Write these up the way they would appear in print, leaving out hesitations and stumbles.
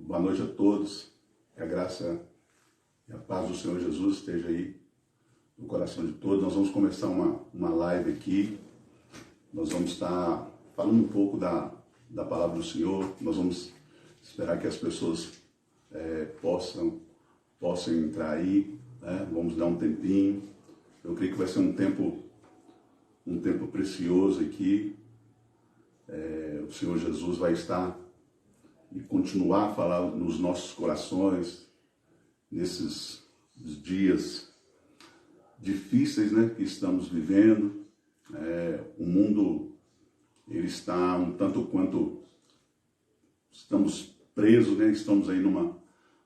Boa noite a todos. Que a graça e a paz do Senhor Jesus esteja aí no coração de todos. Nós vamos começar uma live aqui. Nós vamos estar falando um pouco da palavra do Senhor. Nós vamos esperar que as pessoas possam entrar aí, né? Vamos dar um tempinho. Eu creio que vai ser um tempo precioso aqui. O Senhor Jesus vai estar e continuar a falar nos nossos corações nesses dias difíceis, né, que estamos vivendo. O mundo ele está um tanto quanto estamos presos, né? Estamos aí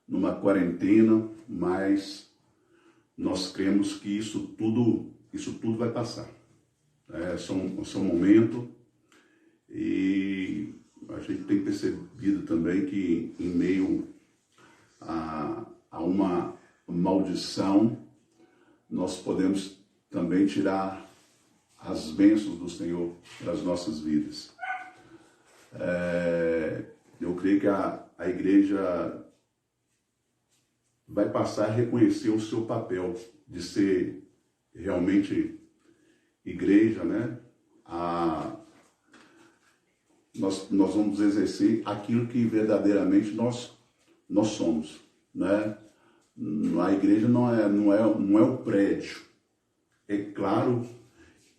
numa quarentena, mas nós cremos que isso tudo vai passar. É só um momento. E a gente tem percebido também que em meio a uma maldição, nós podemos também tirar as bênçãos do Senhor para as nossas vidas. Eu creio que a igreja vai passar a reconhecer o seu papel de ser realmente igreja, né? Nós vamos exercer aquilo que verdadeiramente nós somos, né? A igreja não é o prédio. É claro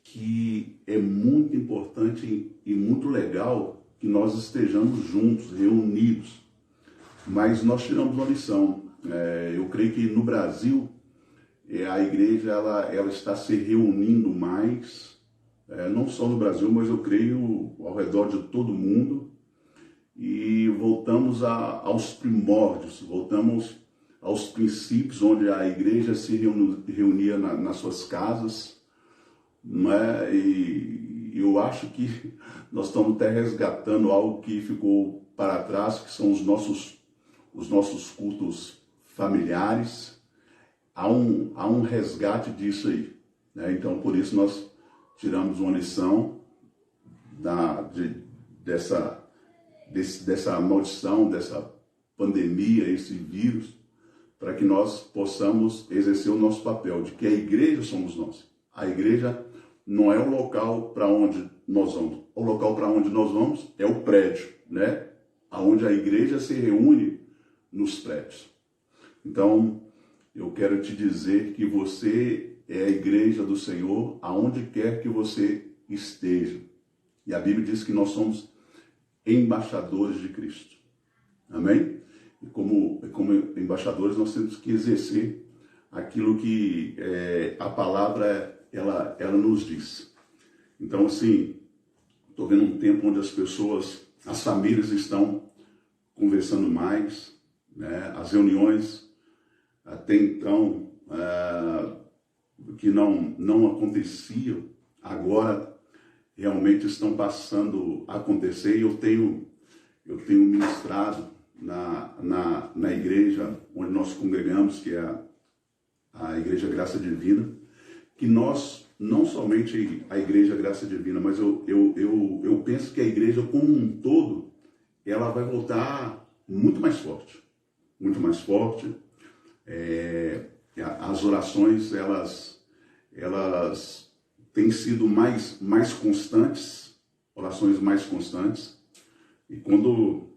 que é muito importante e muito legal que nós estejamos juntos, reunidos, mas nós tiramos uma lição. Eu creio que no Brasil a igreja ela está se reunindo mais. Não só no Brasil, mas eu creio ao redor de todo o mundo, e voltamos aos primórdios, voltamos aos princípios onde a igreja se reunia nas suas casas, né? E eu acho que nós estamos até resgatando algo que ficou para trás, que são os nossos cultos familiares. Há um resgate disso aí, né? Então, por isso nós tiramos uma lição dessa maldição, dessa pandemia, esse vírus, para que nós possamos exercer o nosso papel, de que a igreja somos nós. A igreja não é o local para onde nós vamos. O local para onde nós vamos é o prédio, né? Onde a igreja se reúne nos prédios. Então, eu quero te dizer que você é a igreja do Senhor, aonde quer que você esteja. E a Bíblia diz que nós somos embaixadores de Cristo. Amém? E como embaixadores, nós temos que exercer aquilo que a palavra ela nos diz. Então, assim, estou vendo um tempo onde as famílias estão conversando mais, né? As reuniões, até então, que não aconteciam, agora realmente estão passando a acontecer. E eu tenho ministrado na igreja onde nós congregamos, que é a Igreja Graça Divina, que nós, não somente a Igreja Graça Divina, mas eu penso que a igreja como um todo, ela vai voltar muito mais forte. Muito mais forte. As orações, elas têm sido mais constantes, orações mais constantes. E quando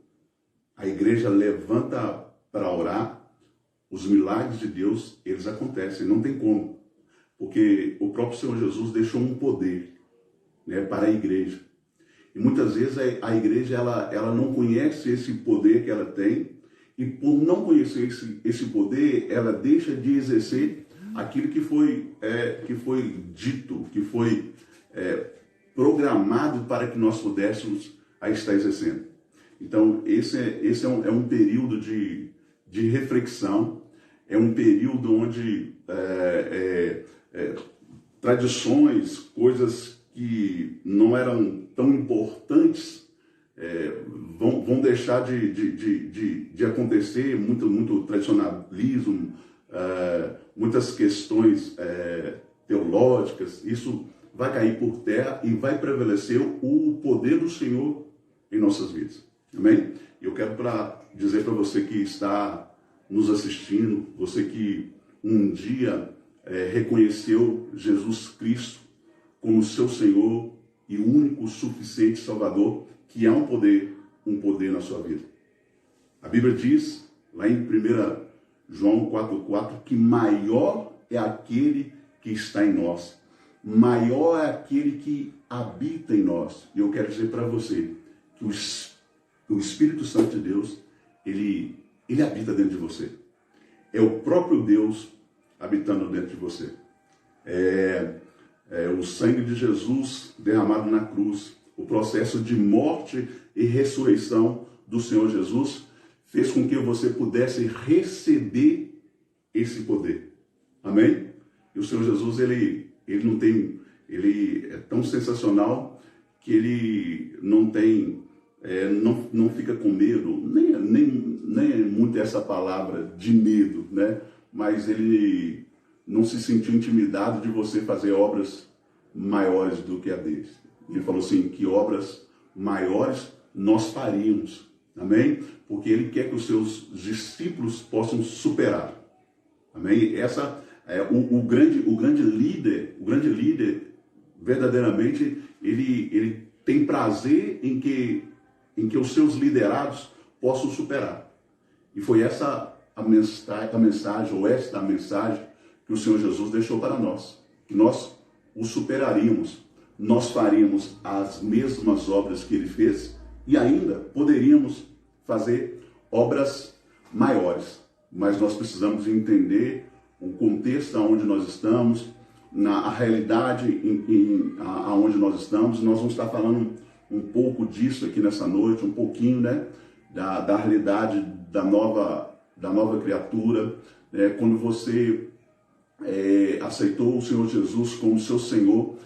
a igreja levanta para orar, os milagres de Deus, eles acontecem, não tem como. Porque o próprio Senhor Jesus deixou um poder, né, para a igreja. E muitas vezes a igreja ela não conhece esse poder que ela tem, e por não conhecer esse poder, ela deixa de exercer aquilo que foi dito, que foi programado para que nós pudéssemos estar exercendo. Então, esse é um período de reflexão, é um período onde tradições, coisas que não eram tão importantes, vão deixar de acontecer. Muito tradicionalismo, muitas questões teológicas. Isso vai cair por terra e vai prevalecer o poder do Senhor em nossas vidas. Amém? Eu quero, para dizer para você que está nos assistindo, você que um dia reconheceu Jesus Cristo como seu Senhor e único, suficiente Salvador, que há um poder na sua vida. A Bíblia diz, lá em 1 João 4,4, que maior é aquele que está em nós, maior é aquele que habita em nós. E eu quero dizer para você que o Espírito Santo de Deus, ele habita dentro de você. É o próprio Deus habitando dentro de você. O sangue de Jesus derramado na cruz, o processo de morte e ressurreição do Senhor Jesus, fez com que você pudesse receber esse poder. Amém? E o Senhor Jesus, ele é tão sensacional que ele não tem, não fica com medo, nem muito essa palavra de medo, né? Mas ele não se sentiu intimidado de você fazer obras maiores do que a dele. Ele falou assim, que obras maiores nós faríamos. Amém? Porque ele quer que os seus discípulos possam superar. Amém? Essa é o grande líder, verdadeiramente, ele tem prazer em que os seus liderados possam superar. E foi essa a mensagem que o Senhor Jesus deixou para nós, que nós o superaríamos, nós faríamos as mesmas obras que ele fez e ainda poderíamos fazer obras maiores. Mas nós precisamos entender o contexto onde nós estamos, a realidade aonde nós estamos. Nós vamos estar falando um pouco disso aqui nessa noite, um pouquinho, né, da realidade da nova criatura. Quando você aceitou o Senhor Jesus como seu Senhor,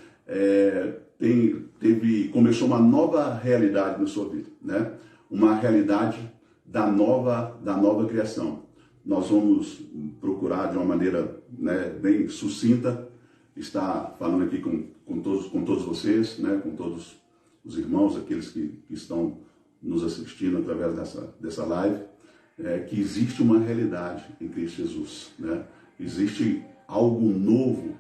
começou uma nova realidade na sua vida, né? Uma realidade da nova criação. Nós vamos procurar de uma maneira, né, bem sucinta estar falando aqui com todos vocês, né, com todos os irmãos, aqueles que estão nos assistindo através dessa live, que existe uma realidade em Cristo Jesus, né? Existe algo novo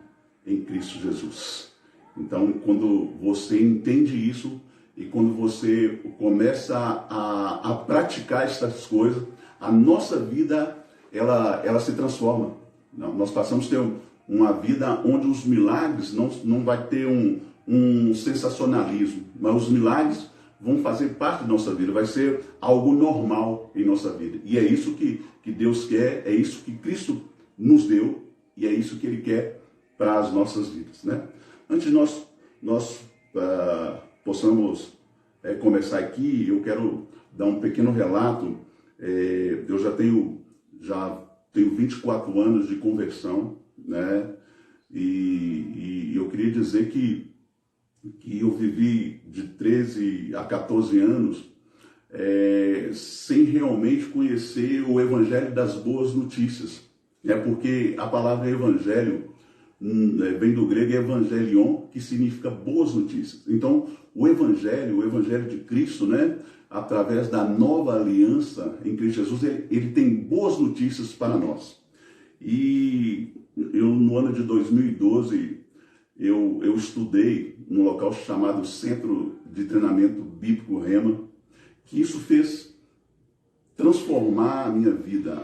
em Cristo Jesus. Então, quando você entende isso e quando você começa a praticar essas coisas, a nossa vida ela se transforma. Nós passamos a ter uma vida onde os milagres não vai ter um sensacionalismo, mas os milagres vão fazer parte da nossa vida, vai ser algo normal em nossa vida. E é isso que Deus quer, é isso que Cristo nos deu e é isso que Ele quer para as nossas vidas, né? Antes de nós possamos começar aqui, eu quero dar um pequeno relato. Eu já tenho 24 anos de conversão, né? E eu queria dizer que eu vivi de 13 a 14 anos sem realmente conhecer o Evangelho das Boas Notícias. Porque a palavra evangelho vem do grego evangelion, que significa boas notícias. Então, o evangelho de Cristo, né, através da nova aliança em Cristo Jesus, ele tem boas notícias para nós. E no ano de 2012, eu estudei num local chamado Centro de Treinamento Bíblico Rema, que isso fez transformar a minha vida.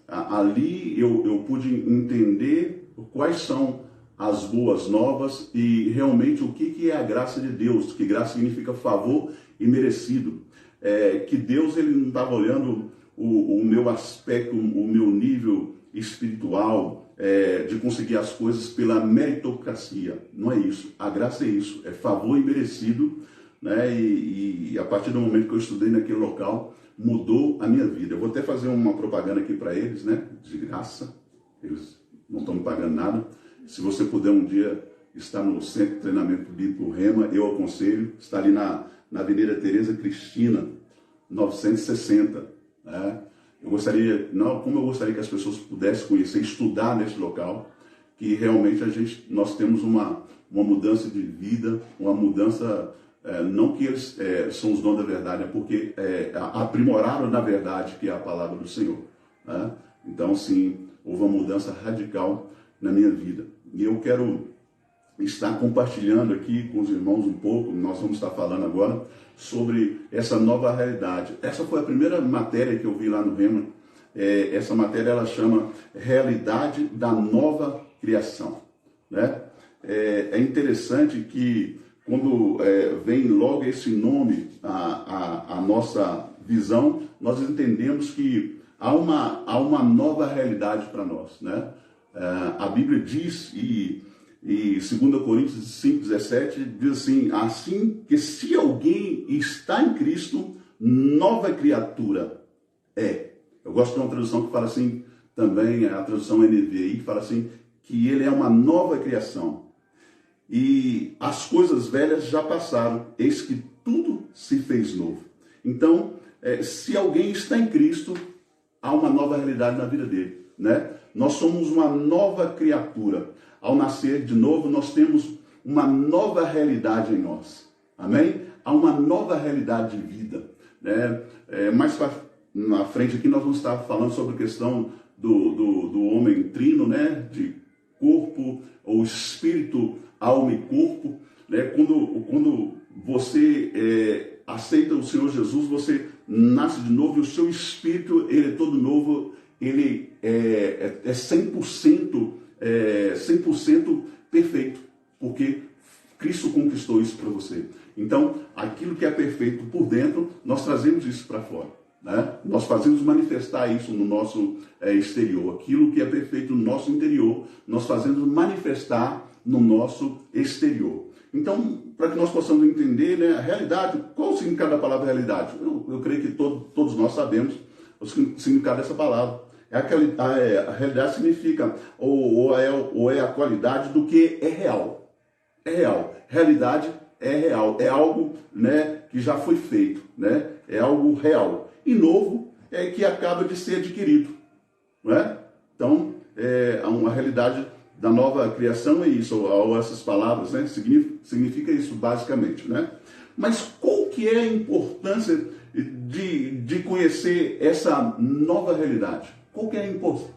Ali eu pude entender quais são as boas novas e realmente o que é a graça de Deus, que graça significa favor e merecido. Que Deus ele não estava olhando o meu aspecto, o meu nível espiritual, de conseguir as coisas pela meritocracia. Não é isso. A graça é isso, é favor e merecido, né? E a partir do momento que eu estudei naquele local, mudou a minha vida. Eu vou até fazer uma propaganda aqui para eles, né? De graça. Eles não estão me pagando nada. Se você puder um dia estar no Centro de Treinamento Bíblico Rema, eu aconselho. Está ali na Avenida Tereza Cristina, 960. Né? Como eu gostaria que as pessoas pudessem conhecer, estudar nesse local, que realmente nós temos uma mudança de vida, uma mudança Não que eles são os donos da verdade, é porque aprimoraram na verdade, que é a palavra do Senhor. Né? Então, sim, houve uma mudança radical na minha vida. E eu quero estar compartilhando aqui com os irmãos um pouco, nós vamos estar falando agora sobre essa nova realidade. Essa foi a primeira matéria que eu vi lá no Rema. Essa matéria ela chama Realidade da Nova Criação. Né? É interessante que quando vem logo esse nome a nossa visão, nós entendemos que há uma nova realidade para nós. Né? A Bíblia diz, e 2 Coríntios 5,17 diz assim que se alguém está em Cristo, nova criatura é. Eu gosto de uma tradução que fala assim, também a tradução NVI, que fala assim, que ele é uma nova criação. E as coisas velhas já passaram, eis que tudo se fez novo. Então, se alguém está em Cristo, há uma nova realidade na vida dele. Né? Nós somos uma nova criatura. Ao nascer de novo, nós temos uma nova realidade em nós. Amém? Há uma nova realidade de vida. Né? Mais na frente aqui nós vamos estar falando sobre a questão do homem trino, né? De corpo, ou espírito, alma e corpo. Né? Quando você aceita o Senhor Jesus, você nasce de novo e o seu espírito, ele é todo novo, ele é 100%, 100% perfeito, porque Cristo conquistou isso para você. Então, aquilo que é perfeito por dentro, nós trazemos isso para fora. Né? Nós fazemos manifestar isso no nosso exterior. Aquilo que é perfeito no nosso interior, nós fazemos manifestar no nosso exterior. Então, para que nós possamos entender, né, a realidade, qual o significado da palavra realidade? Eu creio que todos nós sabemos o significado dessa palavra. A realidade significa, ou é a qualidade do que é real. É real. Realidade é real. É algo, né, que já foi feito. Né? É algo real. E novo é que acaba de ser adquirido. Não é? Então, a realidade da nova criação é isso, ou essas palavras, né? Significa isso basicamente. Né? Mas qual que é a importância de conhecer essa nova realidade? Qual que é a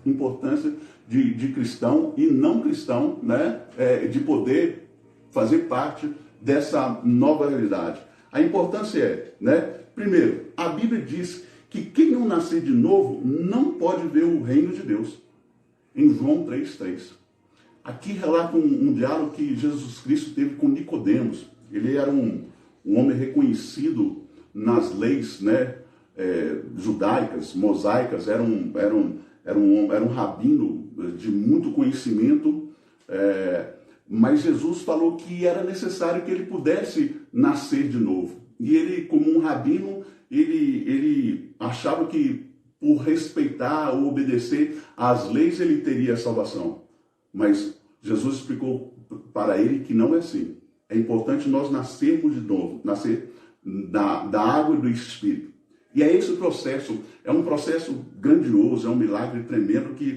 importância de cristão e não cristão, né? De poder fazer parte dessa nova realidade? A importância né? Primeiro, a Bíblia diz que quem não nascer de novo não pode ver o reino de Deus. Em João 3,3. Aqui relata um diálogo que Jesus Cristo teve com Nicodemos. Ele era um homem reconhecido nas leis, né, judaicas, mosaicas. Era um rabino de muito conhecimento, mas Jesus falou que era necessário que ele pudesse nascer de novo. E ele, como um rabino, ele achava que por respeitar ou obedecer às leis ele teria a salvação. Mas Jesus explicou para ele que não é assim. É importante nós nascermos de novo, nascer da água e do Espírito. E é esse o processo, é um processo grandioso, é um milagre tremendo que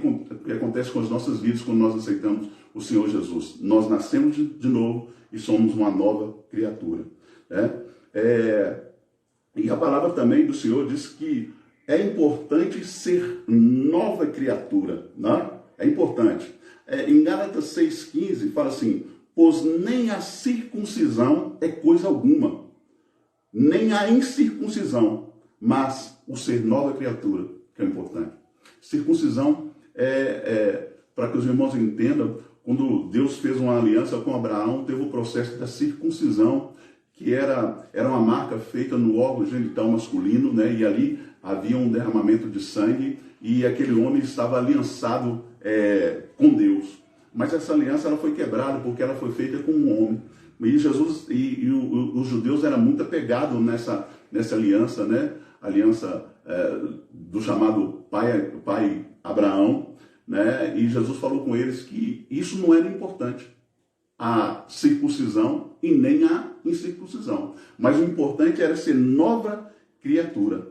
acontece com as nossas vidas quando nós aceitamos o Senhor Jesus. Nós nascemos de novo e somos uma nova criatura. Né? E a palavra também do Senhor diz que é importante ser nova criatura. Né? É importante. Em Gálatas 6,15 fala assim, pois nem a circuncisão é coisa alguma, nem a incircuncisão, mas o ser nova criatura, que é importante. Circuncisão para que os irmãos entendam, quando Deus fez uma aliança com Abraão, teve o processo da circuncisão, que era uma marca feita no órgão genital masculino, né? E ali havia um derramamento de sangue, e aquele homem estava aliançado com Deus. Mas essa aliança ela foi quebrada porque ela foi feita com um homem. E Jesus e os judeus eram muito apegados nessa aliança, né? Aliança do chamado pai Abraão, né? E Jesus falou com eles que isso não era importante, a circuncisão e nem a incircuncisão. Mas o importante era ser nova criatura.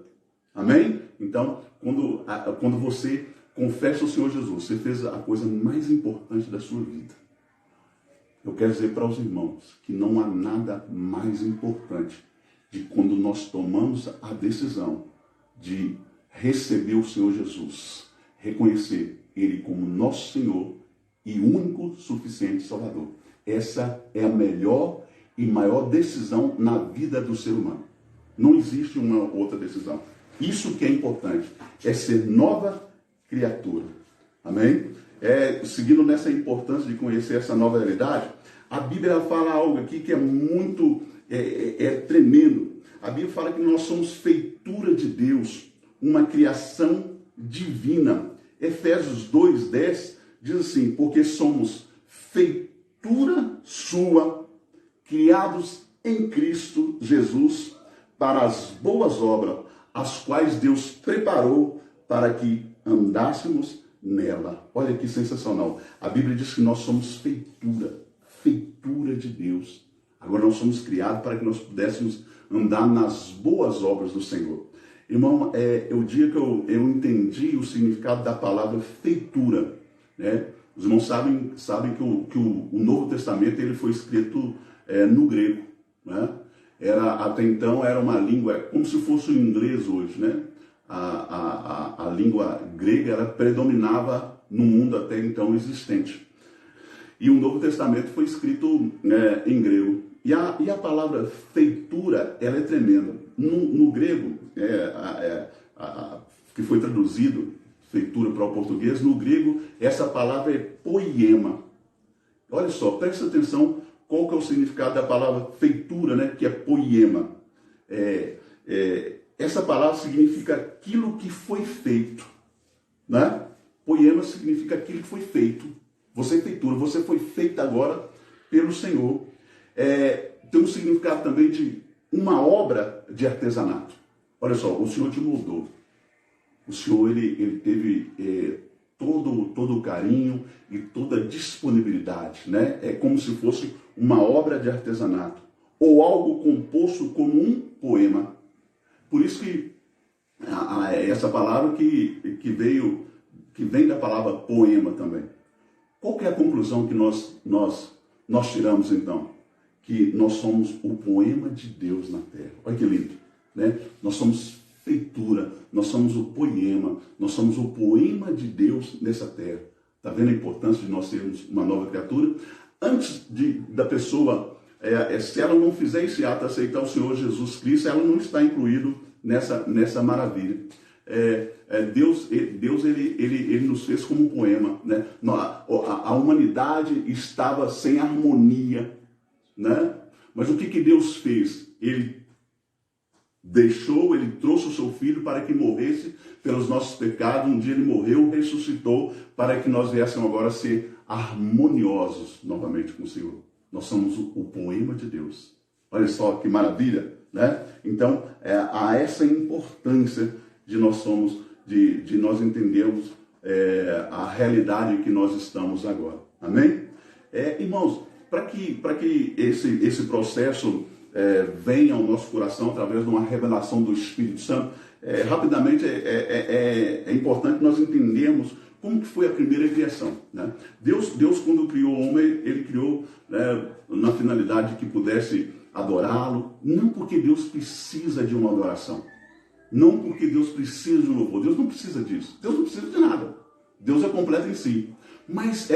Amém? Então, quando você confessa o Senhor Jesus, você fez a coisa mais importante da sua vida. Eu quero dizer para os irmãos que não há nada mais importante de quando nós tomamos a decisão de receber o Senhor Jesus, reconhecer Ele como nosso Senhor e único, suficiente Salvador. Essa é a melhor e maior decisão na vida do ser humano. Não existe uma outra decisão. Isso que é importante, é ser nova criatura. Amém? Seguindo nessa importância de conhecer essa nova realidade, a Bíblia fala algo aqui que é muito tremendo. A Bíblia fala que nós somos feitura de Deus, uma criação divina. Efésios 2:10 diz assim: porque somos feitura sua, criados em Cristo Jesus para as boas obras, as quais Deus preparou para que andássemos nela. Olha que sensacional. A Bíblia diz que nós somos feitura de Deus. Agora nós somos criados para que nós pudéssemos andar nas boas obras do Senhor. Irmão, o dia que eu entendi o significado da palavra feitura, né? Os irmãos sabem que o Novo Testamento ele foi escrito no grego, né? Até então era uma língua, como se fosse o inglês hoje, né? A língua grega ela predominava no mundo até então existente. E o Novo Testamento foi escrito em grego. E a palavra feitura, ela é tremenda. No grego, que foi traduzido, feitura para o português, no grego, essa palavra é poiema. Olha só, presta atenção qual que é o significado da palavra feitura, né, que é poiema. Essa palavra significa aquilo que foi feito, né? Poiema significa aquilo que foi feito. Você é feitura, você foi feita agora pelo Senhor. Tem um significado também de uma obra de artesanato. Olha só, o Senhor te moldou. O Senhor ele teve todo o carinho e toda a disponibilidade, né? É como se fosse uma obra de artesanato ou algo composto como um poema. Por isso que essa palavra que vem da palavra poema também. Qual que é a conclusão que nós tiramos então? Que nós somos o poema de Deus na terra. Olha que lindo, né? Nós somos feitura, nós somos o poema, nós somos o poema de Deus nessa terra. Está vendo a importância de nós sermos uma nova criatura? Antes da pessoa, se ela não fizer esse ato, aceitar o Senhor Jesus Cristo, ela não está incluído nessa maravilha. Deus ele nos fez como um poema, né? A humanidade estava sem harmonia, né? Mas o que Deus fez? Ele trouxe o seu filho para que morresse pelos nossos pecados. Um dia ele morreu, ressuscitou para que nós viéssemos agora ser harmoniosos novamente com o Senhor. Nós somos o poema de Deus. Olha só que maravilha, né? Então, há essa importância de nós entendermos a realidade que nós estamos agora. Amém? Irmãos, para que esse processo venha ao nosso coração através de uma revelação do Espírito Santo, rapidamente é importante nós entendermos como que foi a primeira criação, né? Deus quando criou o homem, ele criou, né, na finalidade de que pudesse adorá-lo, não porque Deus precisa de uma adoração, não porque Deus precisa de um louvor. Deus não precisa disso, Deus não precisa de nada, Deus é completo em si. Mas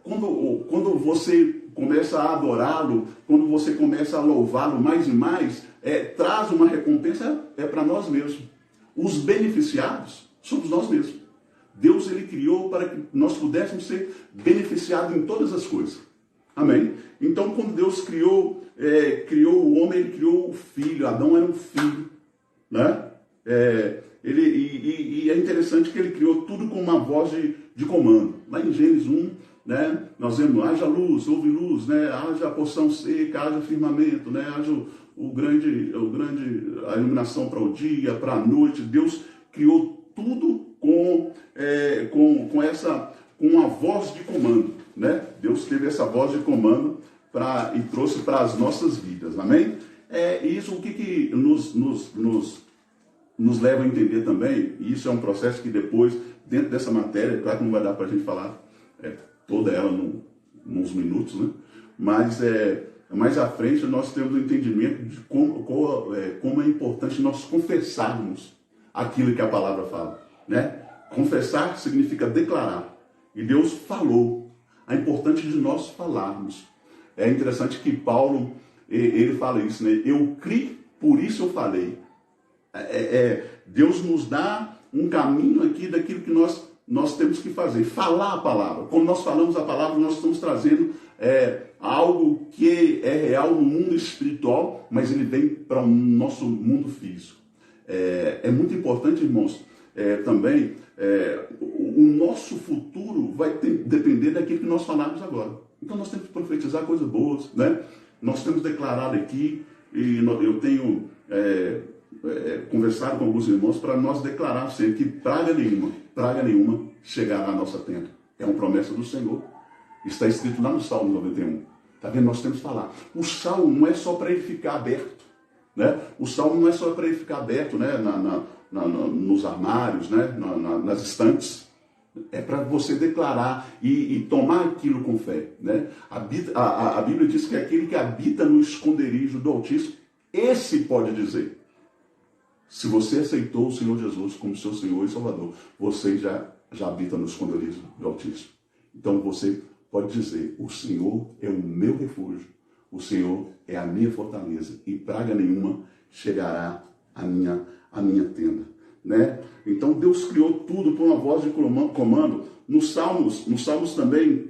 quando você começa a adorá-lo, quando você começa a louvá-lo mais e mais, traz uma recompensa para nós mesmos. Os beneficiados somos nós mesmos. Deus ele criou para que nós pudéssemos ser beneficiados em todas as coisas. Amém? Então, quando Deus criou o homem, ele criou o filho. Adão era um filho, né? E é interessante que ele criou tudo com uma voz de comando. Lá em Gênesis 1, né, nós vemos, haja luz, houve luz, né, haja porção seca, haja firmamento, né, haja a iluminação para o dia, para a noite. Deus criou tudo com uma voz de comando, né? Deus teve essa voz de comando e trouxe para as nossas vidas, amém? Isso o que nos leva a entender também, e isso é um processo que depois, dentro dessa matéria, claro que não vai dar para a gente falar toda ela nos minutos, né? mas mais à frente nós temos o entendimento de como é importante nós confessarmos aquilo que a palavra fala, né? Confessar significa declarar. E Deus falou. É importante de nós falarmos. É interessante que Paulo, ele fala isso, né? Eu criei, por isso eu falei. Deus nos dá um caminho aqui daquilo que nós temos que fazer. Falar a palavra. Quando nós falamos a palavra, nós estamos trazendo algo que é real no mundo espiritual, mas ele vem para o nosso mundo físico. É muito importante, irmãos, também, o nosso futuro vai depender daquilo que nós falarmos agora. Então nós temos que profetizar coisas boas, né? Nós temos declarado aqui, e eu tenho conversado com alguns irmãos para nós declarar sempre que praga nenhuma chegará à nossa tenda. É uma promessa do Senhor. Está escrito lá no Salmo 91. Está vendo? Nós temos que falar. O Salmo não é só para ele ficar aberto, né? O Salmo não é só para ele ficar aberto, né? Nos armários, né? Nas estantes. É para você declarar e tomar aquilo com fé, né? A Bíblia diz que aquele que habita no esconderijo do Altíssimo, esse pode dizer. Se você aceitou o Senhor Jesus como seu Senhor e Salvador, você já habita no esconderijo do Altíssimo. Então você pode dizer, o Senhor é o meu refúgio, o Senhor é a minha fortaleza, e praga nenhuma chegará à minha tenda, né? Então Deus criou tudo por uma voz de comando. Nos Salmos também,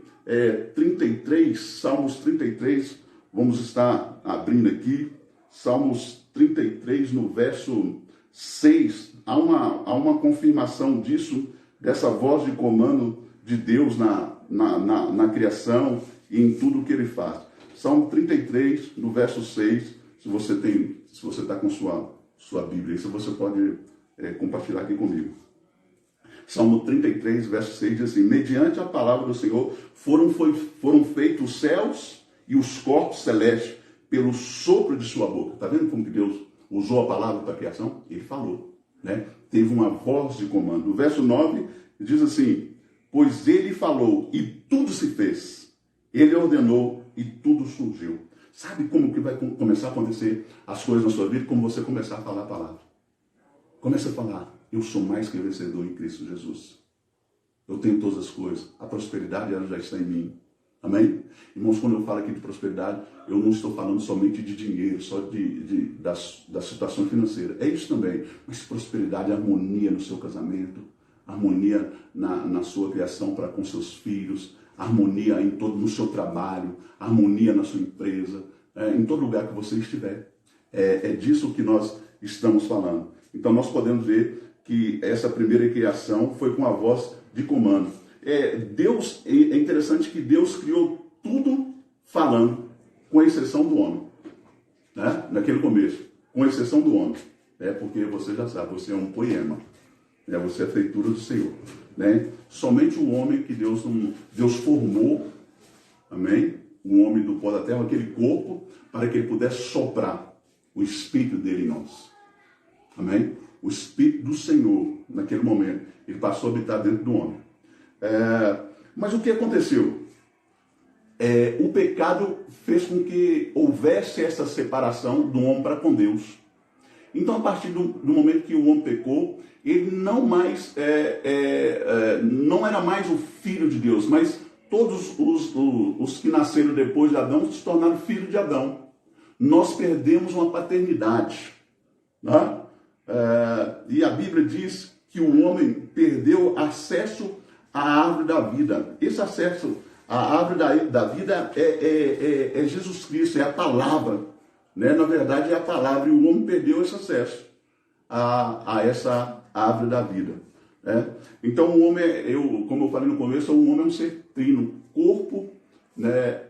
33, Salmos 33, vamos estar abrindo aqui, Salmos 33, no verso 6, há uma confirmação disso, dessa voz de comando de Deus na criação e em tudo que ele faz. Salmo 33, no verso 6, se você está com sua Bíblia, isso você pode compartilhar aqui comigo. Salmo 33, verso 6 diz assim: mediante a palavra do Senhor foram feitos os céus e os corpos celestes pelo sopro de sua boca. Está vendo como que Deus usou a palavra para a criação? Ele falou, né? Teve uma voz de comando. No verso 9 diz assim: pois ele falou e tudo se fez. Ele ordenou e tudo surgiu. Sabe como que vai começar a acontecer as coisas na sua vida? Como você começar a falar a palavra. Comece a falar: eu sou mais que vencedor em Cristo Jesus. Eu tenho todas as coisas. A prosperidade, ela já está em mim. Amém? Irmãos, quando eu falo aqui de prosperidade, eu não estou falando somente de dinheiro, só da situação financeira. É isso também. Mas prosperidade, harmonia no seu casamento, harmonia na sua criação para com seus filhos, harmonia no seu trabalho, harmonia na sua empresa, em todo lugar que você estiver. É disso que nós estamos falando. Então nós podemos ver que essa primeira criação foi com a voz de comando. É interessante que Deus criou tudo falando, com exceção do homem, né? Naquele começo, com exceção do homem. Porque você já sabe, você é um poema, né? Você é a feitura do Senhor, né? Somente o homem que Deus formou, amém? O homem do pó da terra, aquele corpo, para que ele pudesse soprar o Espírito dele em nós. Amém? O Espírito do Senhor, naquele momento, ele passou a habitar dentro do homem. Mas o que aconteceu? O pecado fez com que houvesse essa separação do homem para com Deus. Então, a partir do momento que o homem pecou, ele não era mais o filho de Deus, mas todos os que nasceram depois de Adão se tornaram filhos de Adão. Nós perdemos uma paternidade, né? E a Bíblia diz que o homem perdeu acesso à árvore da vida. Esse acesso à árvore da vida é Jesus Cristo, é a palavra, né? Na verdade é a palavra, e o homem perdeu esse acesso a essa árvore da vida, né? Então o homem, como eu falei no começo, o homem é um ser trino, corpo, né?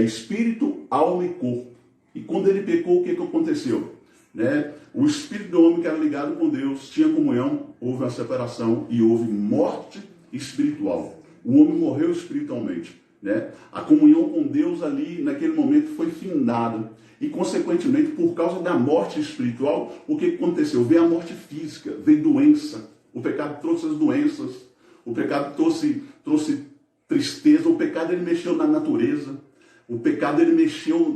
Espírito, alma e corpo. E quando ele pecou, o que aconteceu? Né? O espírito do homem que era ligado com Deus tinha comunhão, houve uma separação e houve morte espiritual. O homem morreu espiritualmente, né? A comunhão com Deus ali naquele momento foi findada e consequentemente por causa da morte espiritual, o que aconteceu? Veio a morte física, veio doença. O pecado trouxe as doenças, o pecado trouxe tristeza, o pecado ele mexeu na natureza. O pecado ele mexeu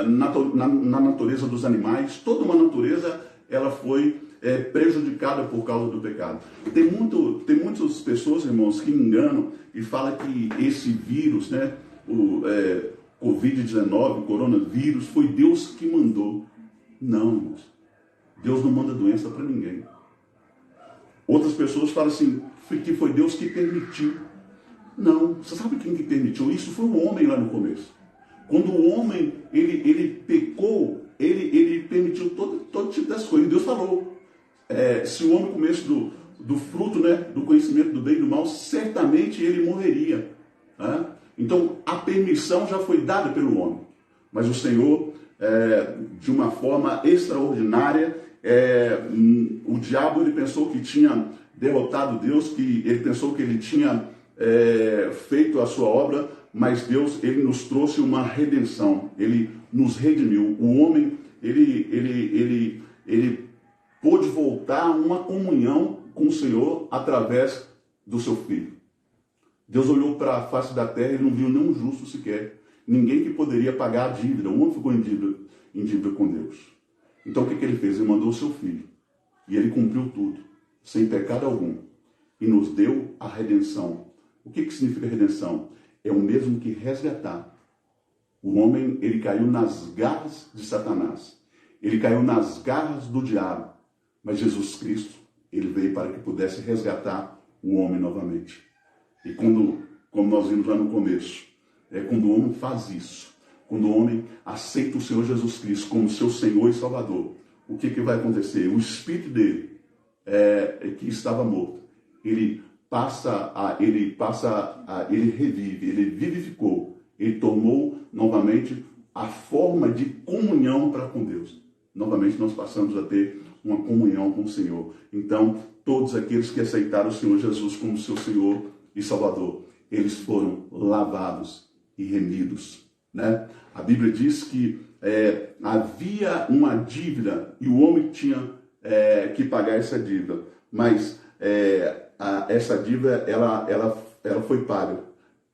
na natureza dos animais. Toda uma natureza ela foi prejudicada por causa do pecado. Tem muitas pessoas, irmãos, que enganam e falam que esse vírus, né, o Covid-19, o coronavírus, foi Deus que mandou. Não, irmãos. Deus não manda doença para ninguém. Outras pessoas falam assim, que foi Deus que permitiu. Não, você sabe quem que permitiu isso? Foi o homem lá no começo. Quando o homem, ele pecou, ele permitiu todo tipo das coisas. Deus falou, se o homem comesse do fruto, né, do conhecimento do bem e do mal, certamente ele morreria. Né? Então, a permissão já foi dada pelo homem. Mas o Senhor, de uma forma extraordinária, o diabo ele pensou que tinha derrotado Deus, que ele pensou que ele tinha feito a sua obra, mas Deus ele nos trouxe uma redenção, ele nos redimiu. O homem ele pôde voltar a uma comunhão com o Senhor através do seu Filho. Deus olhou para a face da terra e não viu nenhum justo sequer, ninguém que poderia pagar a dívida. O homem ficou em dívida com Deus. Então o que ele fez? Ele mandou o seu Filho e ele cumpriu tudo, sem pecado algum, e nos deu a redenção. O que significa redenção? É o mesmo que resgatar. O homem, ele caiu nas garras de Satanás. Ele caiu nas garras do diabo. Mas Jesus Cristo, ele veio para que pudesse resgatar o homem novamente. E como nós vimos lá no começo, quando o homem faz isso, quando o homem aceita o Senhor Jesus Cristo como seu Senhor e Salvador, o que vai acontecer? O espírito dele, que estava morto, ele revive, ele vivificou, ele tomou novamente a forma de comunhão para com Deus. Novamente nós passamos a ter uma comunhão com o Senhor. Então, todos aqueles que aceitaram o Senhor Jesus como seu Senhor e Salvador, eles foram lavados e remidos, né? A Bíblia diz que havia uma dívida e o homem tinha que pagar essa dívida, mas essa dívida ela foi paga.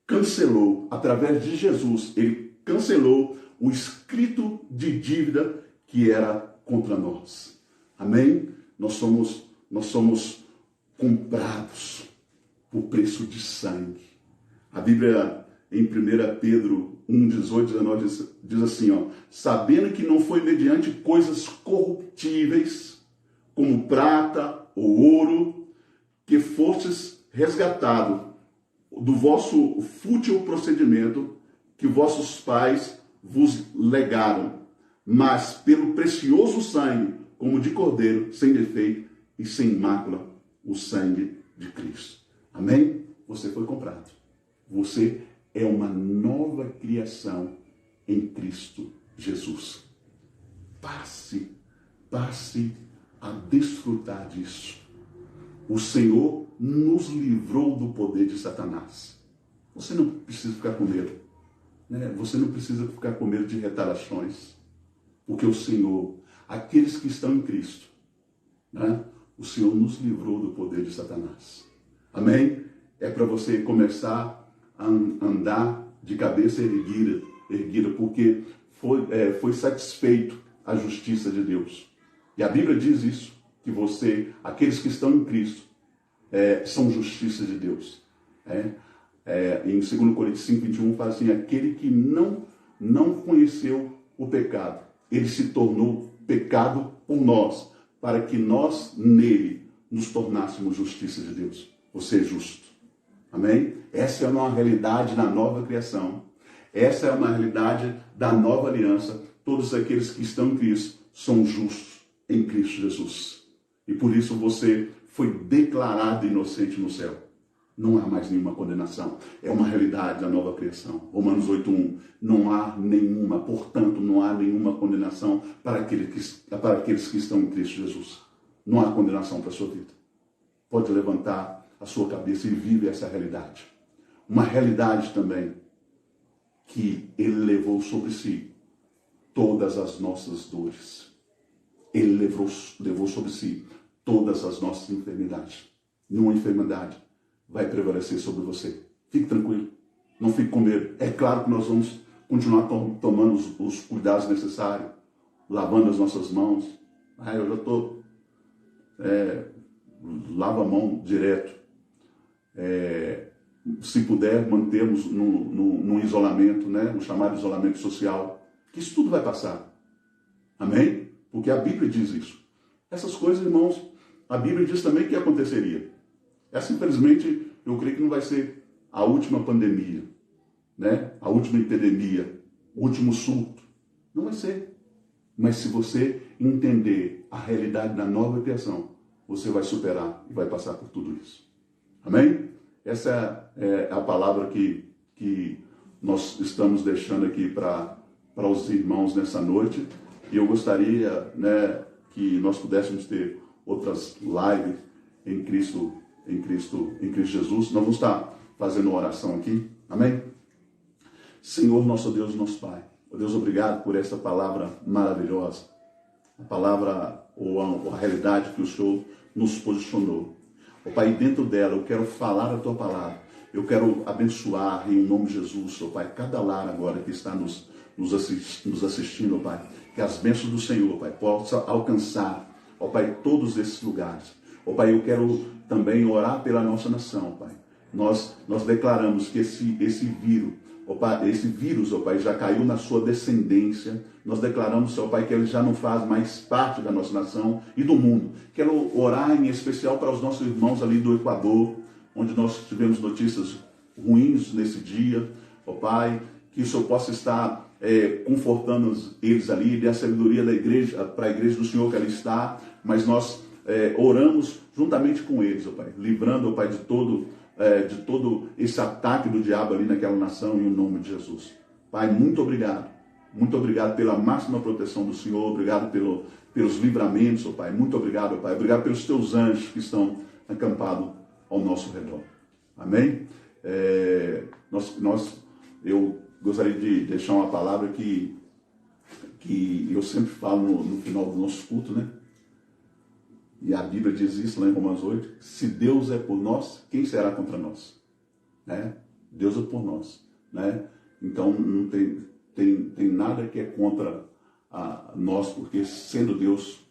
Cancelou, através de Jesus, ele cancelou o escrito de dívida que era contra nós. Amém? Nós somos comprados por preço de sangue. A Bíblia, em 1 Pedro 1, 18, 19, diz assim, sabendo que não foi mediante coisas corruptíveis, como prata ou ouro, que fostes resgatado do vosso fútil procedimento que vossos pais vos legaram, mas pelo precioso sangue, como de cordeiro, sem defeito e sem mácula, o sangue de Cristo. Amém? Você foi comprado. Você é uma nova criação em Cristo Jesus. Passe a desfrutar disso. O Senhor nos livrou do poder de Satanás. Você não precisa ficar com medo, né? Você não precisa ficar com medo de retaliações, porque o Senhor, aqueles que estão em Cristo, né? O Senhor nos livrou do poder de Satanás. Amém? É para você começar a andar de cabeça erguida, porque foi satisfeito a justiça de Deus. E a Bíblia diz isso, que aqueles que estão em Cristo, são justiça de Deus. Em 2 Coríntios 5, 21, fala assim, aquele que não conheceu o pecado, ele se tornou pecado por nós, para que nós nele nos tornássemos justiça de Deus. Você é justo. Amém? Essa é uma realidade da nova criação. Essa é uma realidade da nova aliança. Todos aqueles que estão em Cristo são justos em Cristo Jesus. E por isso você foi declarado inocente no céu. Não há mais nenhuma condenação. É uma realidade da nova criação. Romanos 8:1. Não há nenhuma, portanto, não há nenhuma condenação para aqueles que estão em Cristo Jesus. Não há condenação para a sua vida. Pode levantar a sua cabeça e vive essa realidade. Uma realidade também que Ele levou sobre si todas as nossas dores. Ele levou sobre si todas as nossas enfermidades. Nenhuma enfermidade vai prevalecer sobre você. Fique tranquilo. Não fique com medo. É claro que nós vamos continuar tomando os cuidados necessários, lavando as nossas mãos. Eu já estou... lava a mão direto. Se puder, mantemos no isolamento, né? No chamado isolamento social, que isso tudo vai passar. Amém? Porque a Bíblia diz isso. Essas coisas, irmãos, a Bíblia diz também que aconteceria. Essa, infelizmente, eu creio que não vai ser a última pandemia, né? A última epidemia, o último surto. Não vai ser. Mas se você entender a realidade da nova criação, você vai superar e vai passar por tudo isso. Amém? Essa é a palavra que nós estamos deixando aqui para os irmãos nessa noite. E eu gostaria, né, que nós pudéssemos ter outras lives em Cristo Jesus. Nós vamos estar fazendo uma oração aqui. Amém? Senhor, nosso Deus e nosso Pai. Oh Deus, obrigado por essa palavra maravilhosa. A palavra ou a realidade que o Senhor nos posicionou. Oh Pai, dentro dela eu quero falar a Tua palavra. Eu quero abençoar em nome de Jesus, oh Pai, cada lar agora que está nos assistindo, oh Pai. Que as bênçãos do Senhor, Pai, possam alcançar, ó Pai, todos esses lugares. Ó Pai, eu quero também orar pela nossa nação, Pai. Nós declaramos que esse vírus, ó Pai, já caiu na sua descendência. Nós declaramos, ó Pai, que ele já não faz mais parte da nossa nação e do mundo. Quero orar em especial para os nossos irmãos ali do Equador, onde nós tivemos notícias ruins nesse dia, ó Pai, que o Senhor possa estar confortando eles ali, dê a sabedoria da igreja, para a igreja do Senhor que ali está, mas nós oramos juntamente com eles, ó Pai, livrando, ó Pai, de todo esse ataque do diabo ali naquela nação, em nome de Jesus. Pai, muito obrigado pela máxima proteção do Senhor, obrigado pelos livramentos, ó Pai, muito obrigado, ó Pai, obrigado pelos teus anjos que estão acampados ao nosso redor. Amém? Eu gostaria de deixar uma palavra que eu sempre falo no final do nosso culto, né? E a Bíblia diz isso lá em Romanos 8, se Deus é por nós, quem será contra nós? Né? Deus é por nós, né? Então não tem nada que é contra nós, porque sendo Deus